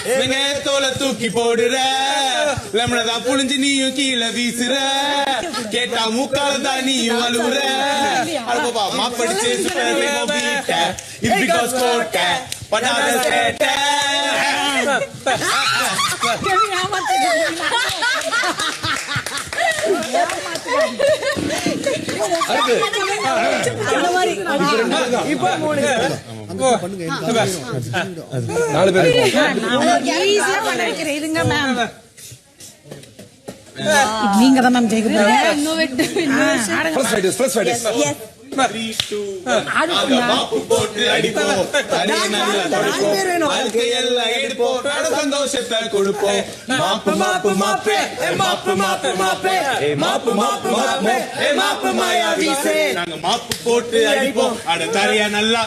வெங்காயத்தோலை தூக்கி போடுற லெமனதான் புழிஞ்சு நீயும் கீழே வீசுற கேட்டா மூக்கால தான் நீயும் அழுவுற அழுப்பா மாப்படிச்சு படாத சேட்ட நீங்க தான் மேம் ஜெயிக்க சந்தோஷத்தை கொடுப்போம் மாப்பு மாப்பு மாப்பே மாப்பு மாப்பு மாப்பே மாப்பு மாப்பு மாப்பே மாப்பு மாயா வீசே நாங்க மாப்பு போட்டு அடிப்போம் அட தரையா நல்லா